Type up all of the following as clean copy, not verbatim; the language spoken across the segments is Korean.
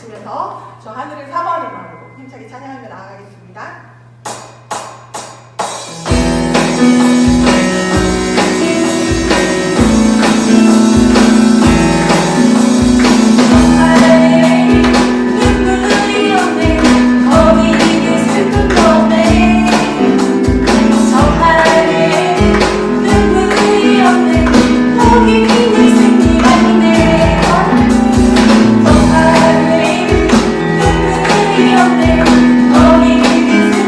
외치면서 저 하늘의 사모하는 마음으로 힘차게 찬양하며 나아가겠습니다. Only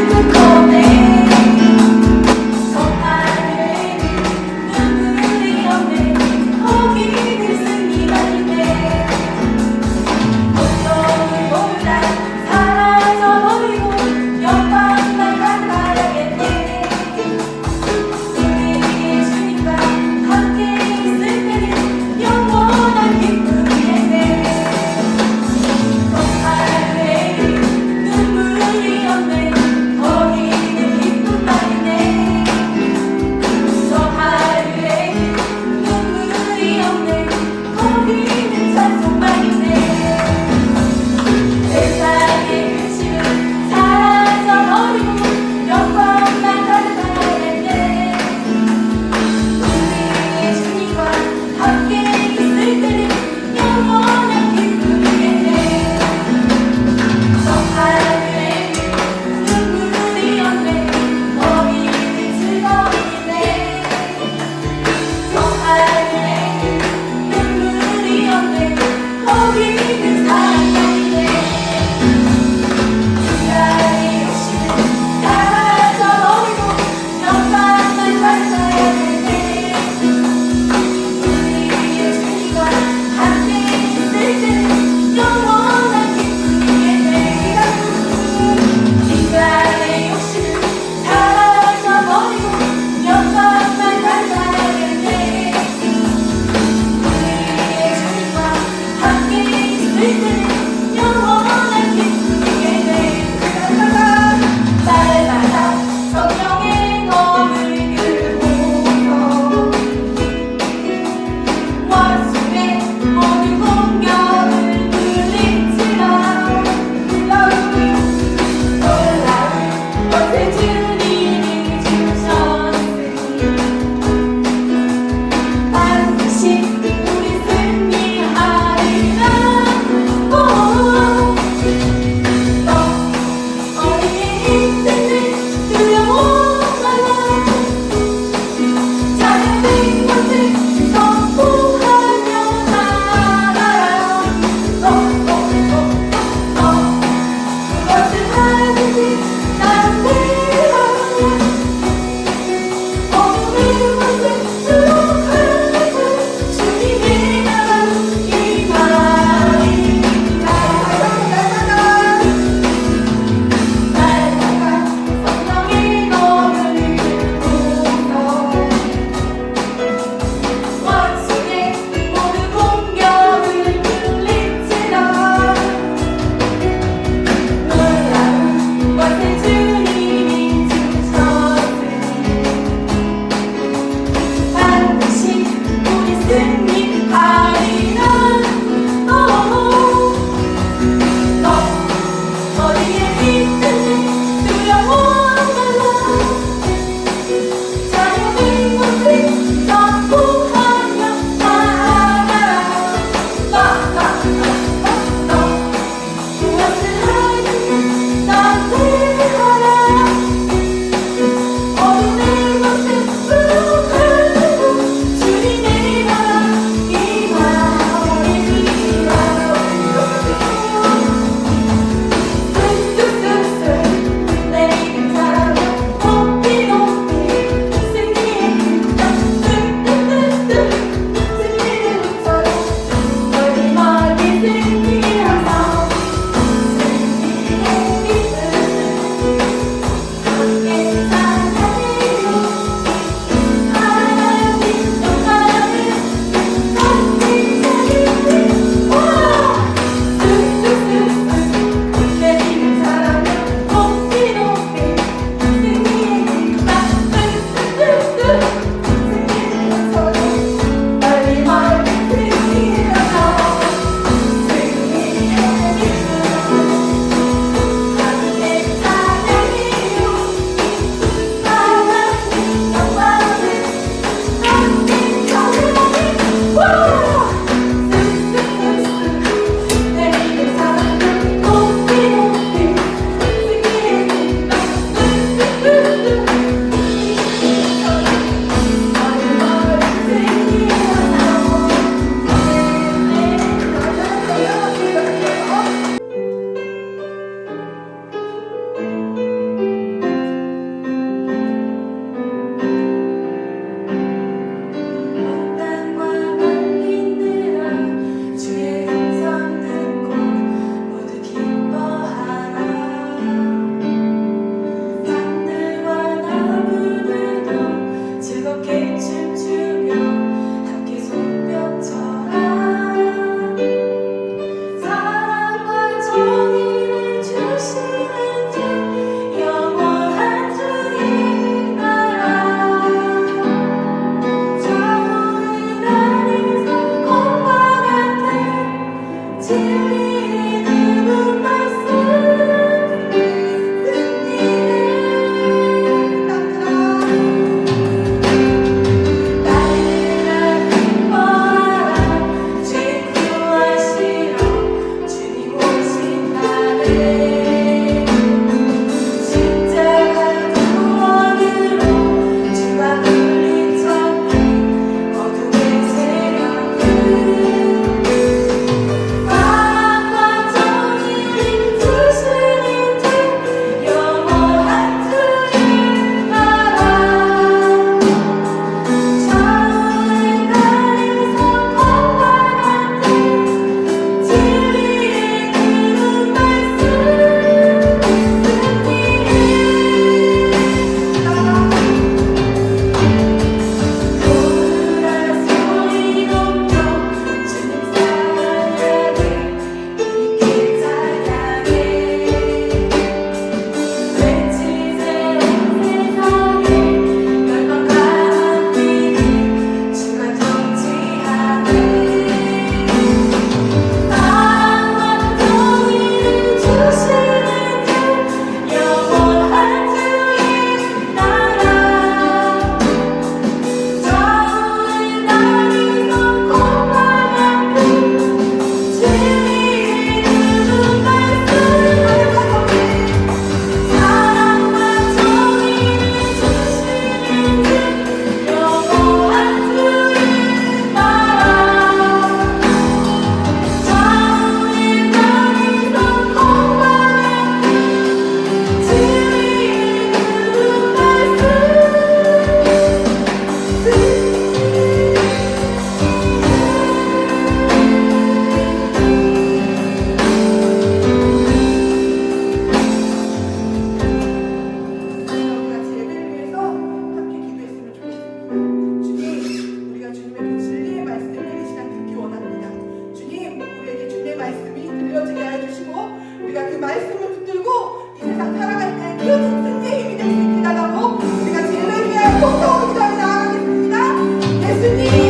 말씀을 붙들고 이 세상 살아갈 때 큰 승리의 힘이 될 수 있게 달라고 우리가 예배를 위하여 통성으로 기도하며 나아가겠습니다.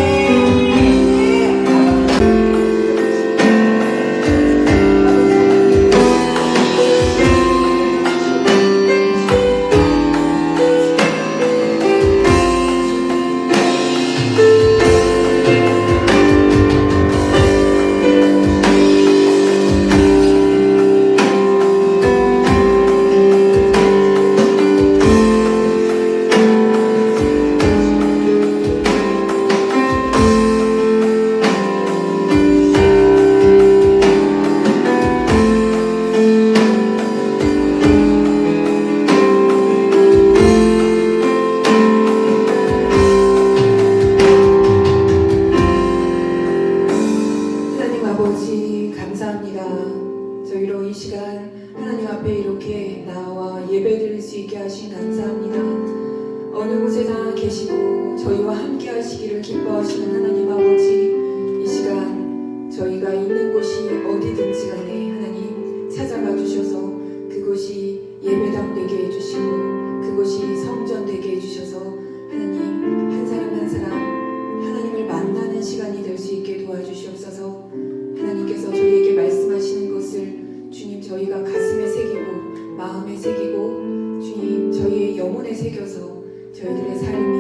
예수님 저희들의 삶이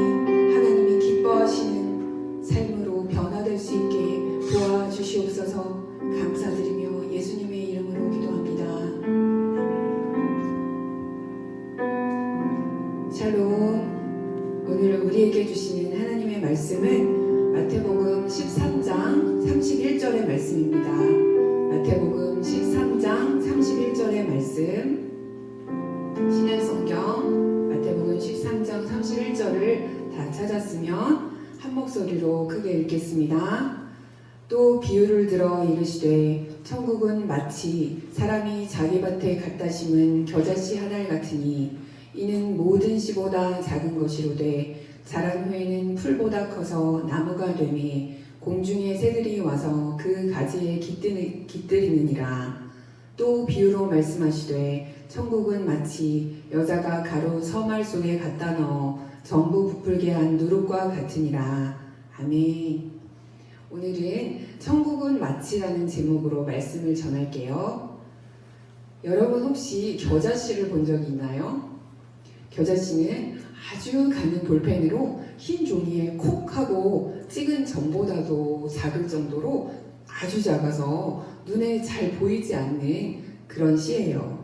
하나님이 기뻐하시는 삶으로 변화될 수 있게 도와주시옵소서. 감사드리며 예수님의 이름으로 기도합니다. 샬롬. 오늘 우리에게 주시는 하나님의 말씀은 마태복음 13장 31절의 말씀입니다. 마태복음 13장 31절의 말씀, 신약성경 마태복음 13장 31절을 다 찾았으면 한 목소리로 크게 읽겠습니다. 또 비유를 들어 이르시되 천국은 마치 사람이 자기 밭에 갖다 심은 겨자씨 한 알 같으니 이는 모든 씨보다 작은 것이로되 자란 후에는 풀보다 커서 나무가 되매 공중의 새들이 와서 그 가지에 깃들이느니라. 또 비유로 말씀하시되 천국은 마치 여자가 가루 서말 속에 갖다 넣어 전부 부풀게 한 누룩과 같으니라. 아멘. 오늘은 천국은 마치라는 제목으로 말씀을 전할게요. 여러분 혹시 겨자씨를 본 적이 있나요? 겨자씨는 아주 가는 볼펜으로 흰 종이에 콕 하고 찍은 점보다도 작을 정도로 아주 작아서 눈에 잘 보이지 않는 그런 씨예요.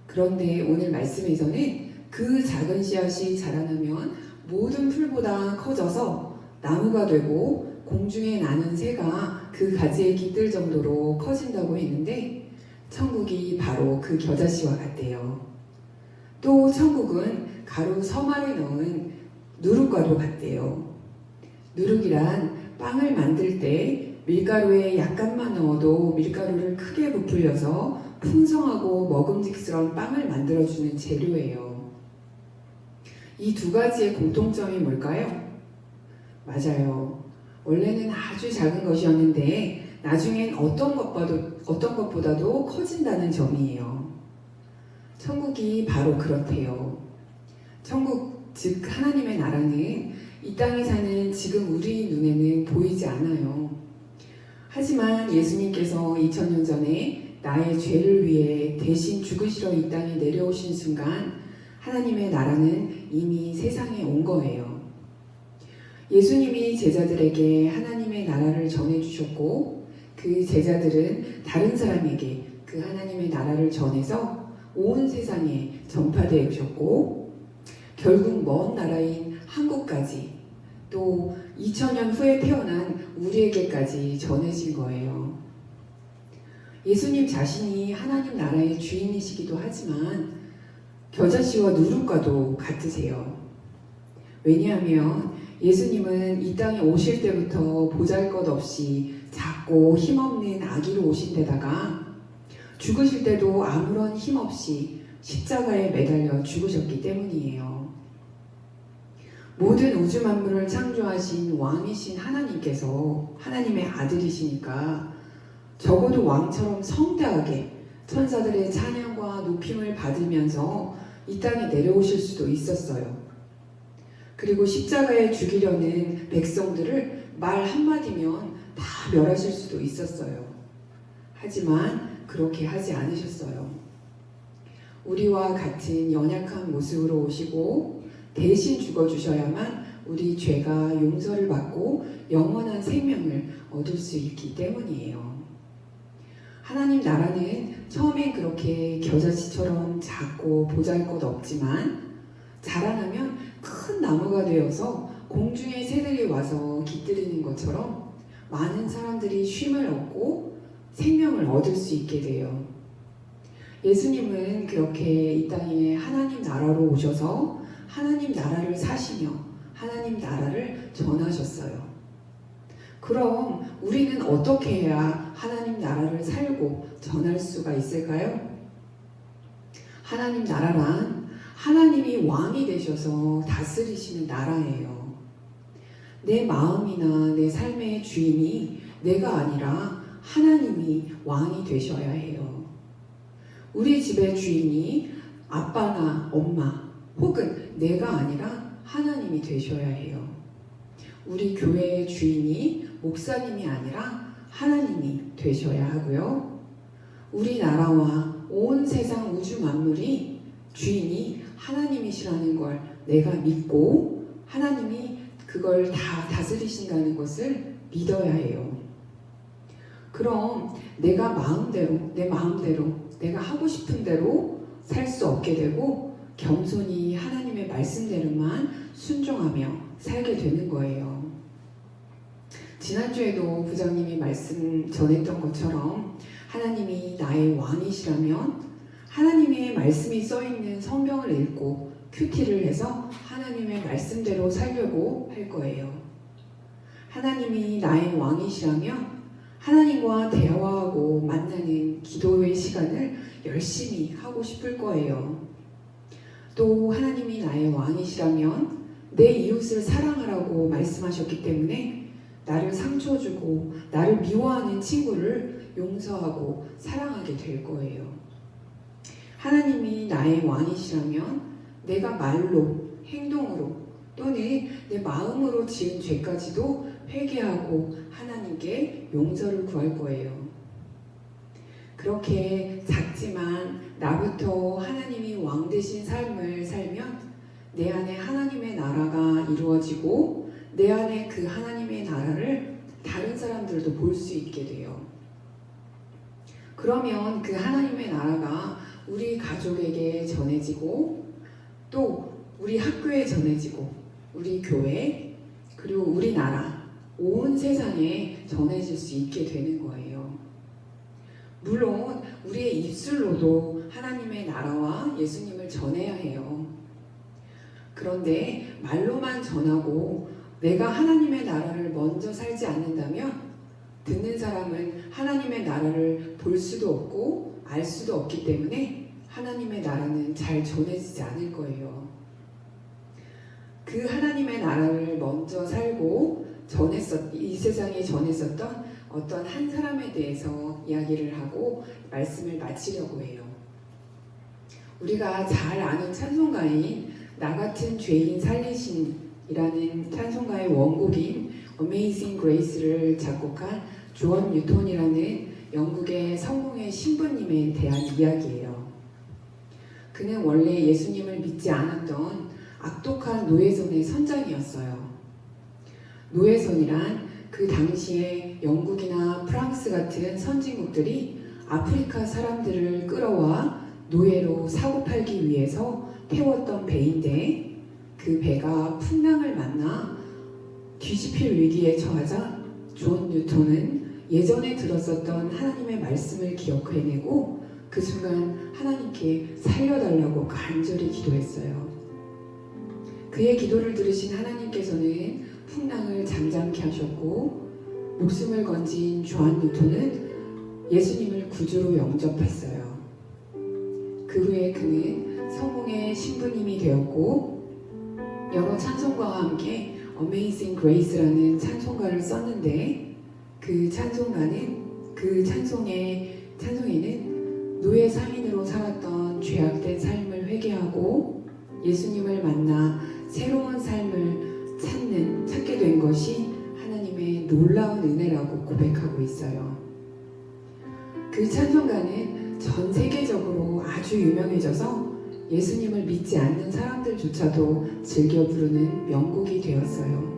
그런데 오늘 말씀에서는 그 작은 씨앗이 자라나면 모든 풀보다 커져서 나무가 되고 공중에 나는 새가 그 가지에 깃들 정도로 커진다고 했는데 천국이 바로 그 겨자씨와 같대요. 또 천국은 가루 서말에 넣은 누룩과도 같대요. 누룩이란 빵을 만들 때 밀가루에 약간만 넣어도 밀가루를 크게 부풀려서 풍성하고 먹음직스러운 빵을 만들어주는 재료예요. 이 두 가지의 공통점이 뭘까요? 맞아요. 원래는 아주 작은 것이었는데 나중엔 어떤 것보다도 커진다는 점이에요. 천국이 바로 그렇대요. 천국, 즉 하나님의 나라는 이 땅에 사는 지금 우리 눈에는 보이지 않아요. 하지만 예수님께서 2000년 전에 나의 죄를 위해 대신 죽으시러 이 땅에 내려오신 순간 하나님의 나라는 이미 세상에 온 거예요. 예수님이 제자들에게 하나님의 나라를 전해주셨고 그 제자들은 다른 사람에게 그 하나님의 나라를 전해서 온 세상에 전파되어 주셨고 결국 먼 나라인 한국까지 또 2000년 후에 태어난 우리에게까지 전해진 거예요. 예수님 자신이 하나님 나라의 주인이시기도 하지만 겨자씨와 누룩과도 같으세요. 왜냐하면 예수님은 이 땅에 오실 때부터 보잘것없이 작고 힘없는 아기로 오신 데다가 죽으실 때도 아무런 힘없이 십자가에 매달려 죽으셨기 때문이에요. 모든 우주 만물을 창조하신 왕이신 하나님께서 하나님의 아들이시니까 적어도 왕처럼 성대하게 천사들의 찬양과 높임을 받으면서 이 땅에 내려오실 수도 있었어요. 그리고 십자가에 죽이려는 백성들을 말 한마디면 다 멸하실 수도 있었어요. 하지만 그렇게 하지 않으셨어요. 우리와 같은 연약한 모습으로 오시고 대신 죽어주셔야만 우리 죄가 용서를 받고 영원한 생명을 얻을 수 있기 때문이에요. 하나님 나라는 처음엔 그렇게 겨자씨처럼 작고 보잘것없지만 자라나면 큰 나무가 되어서 공중의 새들이 와서 깃들이는 것처럼 많은 사람들이 쉼을 얻고 생명을 얻을 수 있게 돼요. 예수님은 그렇게 이 땅에 하나님 나라로 오셔서 하나님 나라를 사시며 하나님 나라를 전하셨어요. 그럼 우리는 어떻게 해야 하나님 나라를 살고 전할 수가 있을까요? 하나님 나라란 하나님이 왕이 되셔서 다스리시는 나라예요. 내 마음이나 내 삶의 주인이 내가 아니라 하나님이 왕이 되셔야 해요. 우리 집의 주인이 아빠나 엄마 혹은 내가 아니라 하나님이 되셔야 해요. 우리 교회의 주인이 목사님이 아니라 하나님이 되셔야 하고요. 우리나라와 온 세상 우주 만물이 주인이 하나님이시라는 걸 내가 믿고 하나님이 그걸 다 다스리신다는 것을 믿어야 해요. 그럼 내가 마음대로 내 마음대로 내가 하고 싶은 대로 살 수 없게 되고 겸손히 하나님의 말씀대로만 순종하며 살게 되는 거예요. 지난주에도 부장님이 말씀 전했던 것처럼 하나님이 나의 왕이시라면 하나님의 말씀이 써있는 성경을 읽고 큐티를 해서 하나님의 말씀대로 살려고 할 거예요. 하나님이 나의 왕이시라면 하나님과 대화하고 만나는 기도의 시간을 열심히 하고 싶을 거예요. 또 하나님이 나의 왕이시라면 내 이웃을 사랑하라고 말씀하셨기 때문에 나를 상처 주고 나를 미워하는 친구를 용서하고 사랑하게 될 거예요. 하나님이 나의 왕이시라면 내가 말로, 행동으로 또는 내 마음으로 지은 죄까지도 회개하고 하나님께 용서를 구할 거예요. 그렇게 작지만 나부터 하나님이 왕 되신 삶을 살면 내 안에 하나님의 나라가 이루어지고 내 안에 그 하나님의 나라를 다른 사람들도 볼 수 있게 돼요. 그러면 그 하나님의 나라가 우리 가족에게 전해지고 또 우리 학교에 전해지고 우리 교회 그리고 우리나라 온 세상에 전해질 수 있게 되는 거예요. 물론 우리의 입술로도 하나님의 나라와 예수님을 전해야 해요. 그런데 말로만 전하고 내가 하나님의 나라를 먼저 살지 않는다면 듣는 사람은 하나님의 나라를 볼 수도 없고 알 수도 없기 때문에 하나님의 나라는 잘 전해지지 않을 거예요. 그 하나님의 나라를 먼저 살고 이 세상에 전했었던 어떤 한 사람에 대해서 이야기를 하고 말씀을 마치려고 해요. 우리가 잘 아는 찬송가인 나 같은 죄인 살리신이라는 찬송가의 원곡인 Amazing Grace를 작곡한 존 뉴턴이라는 영국의 성공의 신부님에 대한 이야기예요. 그는 원래 예수님을 믿지 않았던 악독한 노예선의 선장이었어요. 노예선이란 그 당시에 영국이나 프랑스 같은 선진국들이 아프리카 사람들을 끌어와 노예로 사고 팔기 위해서 태웠던 배인데 그 배가 풍랑을 만나 뒤집힐 위기에 처하자 존 뉴턴은 예전에 들었었던 하나님의 말씀을 기억해내고 그 순간 하나님께 살려달라고 간절히 기도했어요. 그의 기도를 들으신 하나님께서는 풍랑을 잠잠케 하셨고 목숨을 건진 존 뉴턴은 예수님을 구주로 영접했어요. 그 후에 그는 성공의 신부님이 되었고 여러 찬송가와 함께 Amazing Grace라는 찬송가를 썼는데 그 찬송에는 노예 상인으로 살았던 죄악된 삶을 회개하고 예수님을 만나 새로운 삶을 찾게 된 것이 하나님의 놀라운 은혜라고 고백하고 있어요. 그 찬송가는 전 세계적으로 아주 유명해져서 예수님을 믿지 않는 사람들조차도 즐겨 부르는 명곡이 되었어요.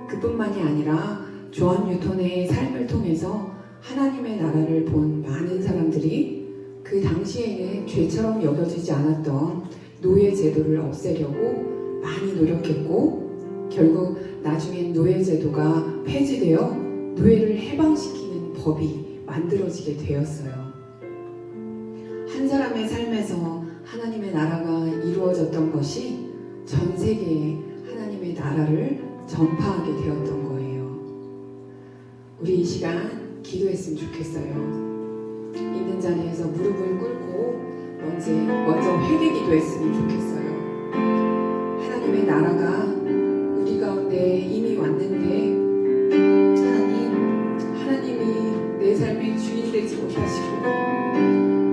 그뿐만이 아니라 조한 뉴턴의 삶을 통해서 하나님의 나라를 본 많은 사람들이 그 당시에는 죄처럼 여겨지지 않았던 노예 제도를 없애려고 많이 노력했고, 결국 나중엔 노예 제도가 폐지되어 노예를 해방시키는 법이 만들어지게 되었어요. 한 사람의 삶에서 하나님의 나라가 이루어졌던 것이 전 세계에 하나님의 나라를 전파하게 되었던 거예요. 우리 이 시간 기도했으면 좋겠어요. 있는 자리에서 무릎을 꿇고 먼저 회개 기도했으면 좋겠어요. 하나님의 나라가 우리 가운데 이미 왔는데 하나님이 내 삶의 주인 되지 못하시고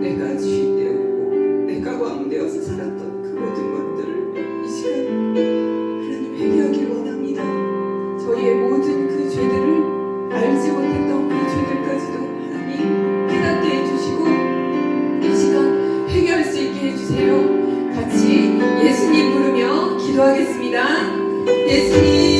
내가 주인 되었고 내가 왕 되어서 살았던 그 모든 것들을 이 시간 하나님 회개하길 원합니다. 저희의 모든 그 죄들을 알지 못했던 그 죄들까지도 하나님 깨닫게 해주시고 이 시간 회개할 수 있게 해주세요. 같이 예수님 부르며 기도하겠습니다. 예수님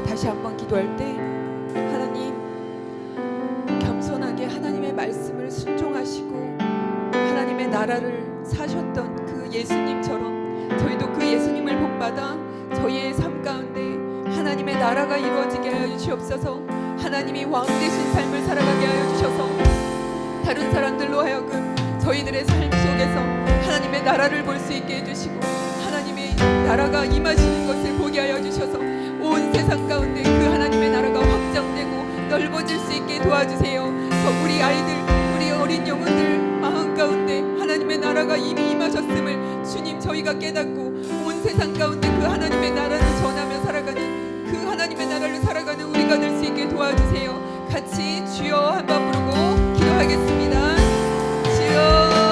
다시 한번 기도할 때 하나님 겸손하게 하나님의 말씀을 순종하시고 하나님의 나라를 사셨던 그 예수님처럼 저희도 그 예수님을 본받아 저희의 삶 가운데 하나님의 나라가 이루어지게 하여 주시옵소서. 하나님이 왕 되신 삶을 살아가게 하여 주셔서 다른 사람들로 하여금 저희들의 삶 속에서 하나님의 나라를 볼 수 있게 해주시고 하나님의 나라가 임하시는 것을 보게 하여 주셔서 온 세상 가운데 그 하나님의 나라가 확장되고 넓어질 수 있게 도와주세요. 우리 아이들, 우리 어린 영혼들 마음 가운데 하나님의 나라가 이미 임하셨음을 주님 저희가 깨닫고 온 세상 가운데 그 하나님의 나라를 전하며 살아가는 그 하나님의 나라를 살아가는 우리가 될 수 있게 도와주세요. 같이 주여 한번 부르고 기도하겠습니다. 주여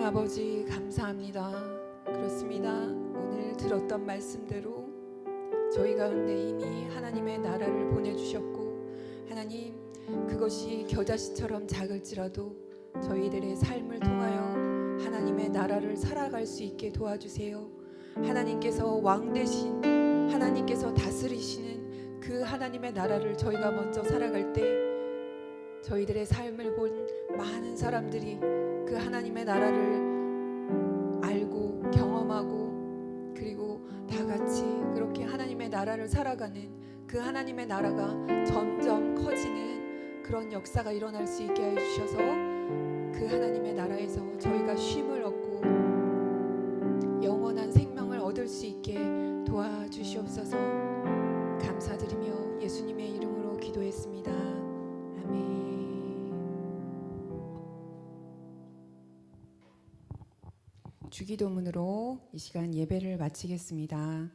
아버지 감사합니다. 그렇습니다. 오늘 들었던 말씀대로 저희 가운데 이미 하나님의 나라를 보내주셨고 하나님 그것이 겨자씨처럼 작을지라도 저희들의 삶을 통하여 하나님의 나라를 살아갈 수 있게 도와주세요. 하나님께서 왕 되신, 하나님께서 다스리시는 그 하나님의 나라를 저희가 먼저 살아갈 때 저희들의 삶을 본 많은 사람들이 그 하나님의 나라를 알고 경험하고 그리고 다 같이 그렇게 하나님의 나라를 살아가는 그 하나님의 나라가 점점 커지는 그런 역사가 일어날 수 있게 해주셔서 그 하나님의 나라에서 저희가 쉼을 얻고 영원한 생명을 얻을 수 있게 도와주시옵소서. 감사드리며 예수님의 이름으로 기도했습니다. 아멘. 주기도문으로 이 시간 예배를 마치겠습니다.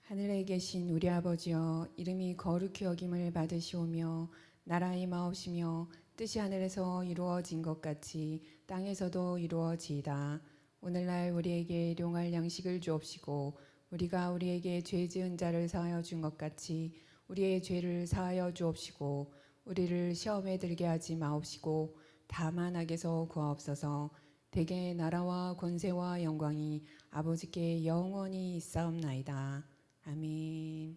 하늘에 계신 우리 아버지여, 이름이 거룩히 여김을 받으시오며 나라의 마옵시며 뜻이 하늘에서 이루어진 것 같이 땅에서도 이루어지이다. 오늘날 우리에게 일용할 양식을 주옵시고 우리가 우리에게 죄 지은 자를 사하여 준 것 같이 우리의 죄를 사하여 주옵시고 우리를 시험에 들게 하지 마옵시고 다만 악에서 구하옵소서. 대개 나라와 권세와 영광이 아버지께 영원히 있사옵나이다. 아멘.